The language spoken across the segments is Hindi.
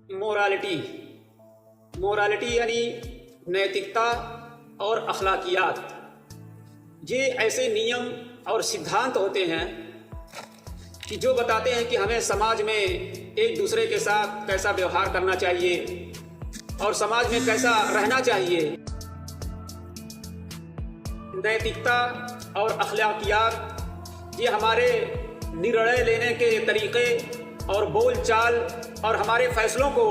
मोरालिटी मोरालिटी यानी नैतिकता और अखलाकियात। ये ऐसे नियम और सिद्धांत होते हैं कि जो बताते हैं कि हमें समाज में एक दूसरे के साथ कैसा व्यवहार करना चाहिए और समाज में कैसा रहना चाहिए। नैतिकता और अखलाकियात ये हमारे निर्णय लेने के तरीक़े और बोल चाल और हमारे फैसलों को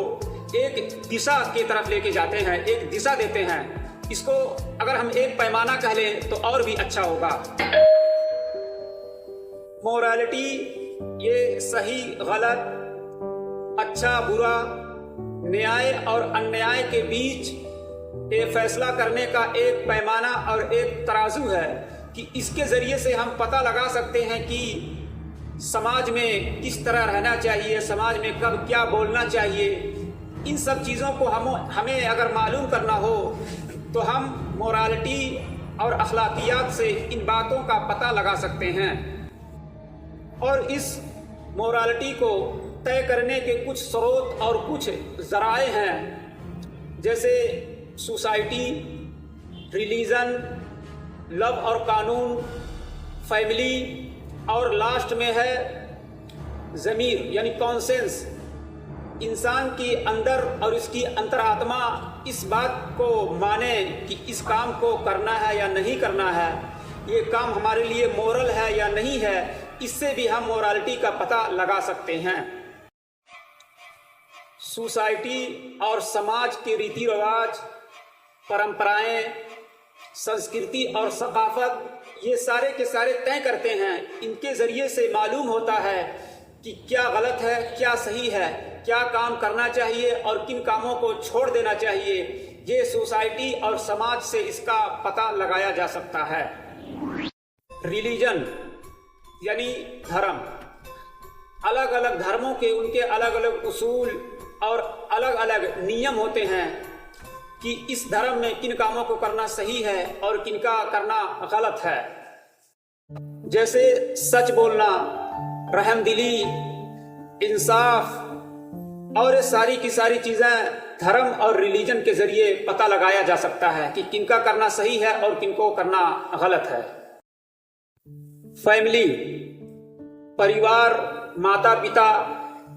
एक दिशा की तरफ लेके जाते हैं, एक दिशा देते हैं। इसको अगर हम एक पैमाना कह लें तो और भी अच्छा होगा। मोरालिटी ये सही गलत, अच्छा बुरा, न्याय और अन्याय के बीच ये फैसला करने का एक पैमाना और एक तराजू है कि इसके ज़रिए से हम पता लगा सकते हैं कि समाज में किस तरह रहना चाहिए, समाज में कब क्या बोलना चाहिए। इन सब चीज़ों को हमें अगर मालूम करना हो तो हम मोरालिटी और अखलाकियात से इन बातों का पता लगा सकते हैं। और इस मोरालिटी को तय करने के कुछ स्रोत और कुछ ज़राए हैं, जैसे सोसाइटी, रिलीजन, लव और कानून, फैमिली, और लास्ट में है ज़मीर यानी कॉन्सेंस। इंसान की अंदर और इसकी अंतरात्मा इस बात को माने कि इस काम को करना है या नहीं करना है, ये काम हमारे लिए मोरल है या नहीं है। इससे भी हम मोरालिटी का पता लगा सकते हैं। सोसाइटी और समाज के रीति रिवाज, परंपराएं, संस्कृति और सकाफत ये सारे के सारे तय करते हैं। इनके ज़रिए से मालूम होता है कि क्या गलत है, क्या सही है, क्या काम करना चाहिए और किन कामों को छोड़ देना चाहिए। ये सोसाइटी और समाज से इसका पता लगाया जा सकता है। रिलीजन यानी धर्म, अलग अलग धर्मों के उनके अलग अलग उसूल और अलग अलग नियम होते हैं कि इस धर्म में किन कामों को करना सही है और किन का करना गलत है। जैसे सच बोलना, रहमदिली, इंसाफ और ये सारी की सारी चीज़ें धर्म और रिलीजन के ज़रिए पता लगाया जा सकता है कि किनका करना सही है और किनको करना गलत है। फैमिली, परिवार, माता पिता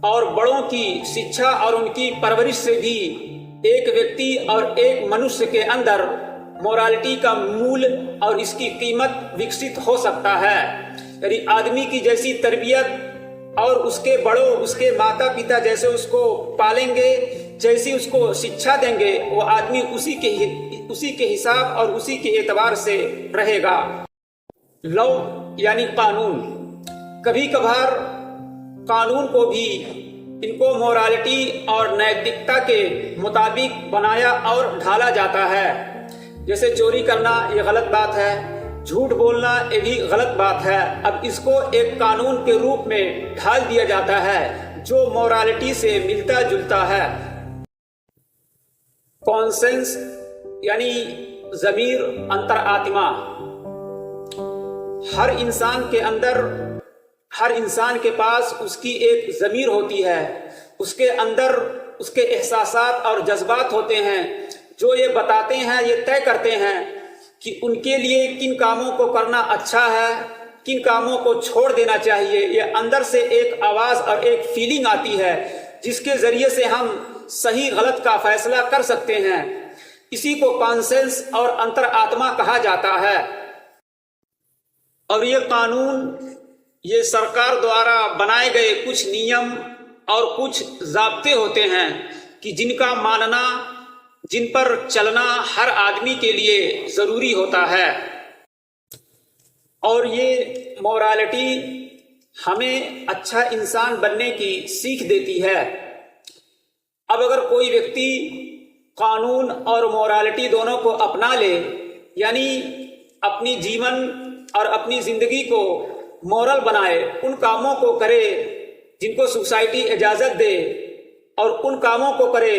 और बड़ों की शिक्षा और उनकी परवरिश से भी एक व्यक्ति और एक मनुष्य के अंदर मोरालिटी का मूल और इसकी कीमत विकसित हो सकता है। यदि आदमी की जैसी तरबियत और उसके बड़ों, उसके माता पिता जैसे उसको पालेंगे, जैसी उसको शिक्षा देंगे, वो आदमी उसी के हिसाब और उसी के एतबार से रहेगा। लॉ यानी कानून, कभी कभार कानून को भी इनको मोरालिटी और नैतिकता के मुताबिक बनाया और ढाला जाता है। जैसे चोरी करना ये गलत बात है, झूठ बोलना ये भी गलत बात है। अब इसको एक कानून के रूप में ढाल दिया जाता है जो मोरालिटी से मिलता जुलता है। कॉन्सेंस यानी ज़मीर, अंतरात्मा, हर इंसान के अंदर, हर इंसान के पास उसकी एक ज़मीर होती है। उसके अंदर उसके एहसासात और जज्बात होते हैं जो ये बताते हैं, ये तय करते हैं कि उनके लिए किन कामों को करना अच्छा है, किन कामों को छोड़ देना चाहिए। ये अंदर से एक आवाज़ और एक फीलिंग आती है जिसके ज़रिए से हम सही गलत का फैसला कर सकते हैं। इसी को कॉन्सेंस और अंतरात्मा कहा जाता है। और ये कानून, ये सरकार द्वारा बनाए गए कुछ नियम और कुछ ज़ाब्ते होते हैं कि जिनका मानना, जिन पर चलना हर आदमी के लिए ज़रूरी होता है। और ये मोरालिटी हमें अच्छा इंसान बनने की सीख देती है। अब अगर कोई व्यक्ति कानून और मोरालिटी दोनों को अपना ले, यानी अपनी जीवन और अपनी ज़िंदगी को मोरल बनाए, उन कामों को करे जिनको सोसाइटी इजाज़त दे और उन कामों को करे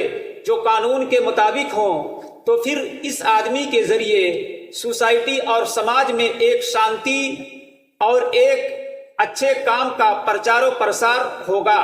जो कानून के मुताबिक हों, तो फिर इस आदमी के ज़रिए सोसाइटी और समाज में एक शांति और एक अच्छे काम का प्रचार और प्रसार होगा।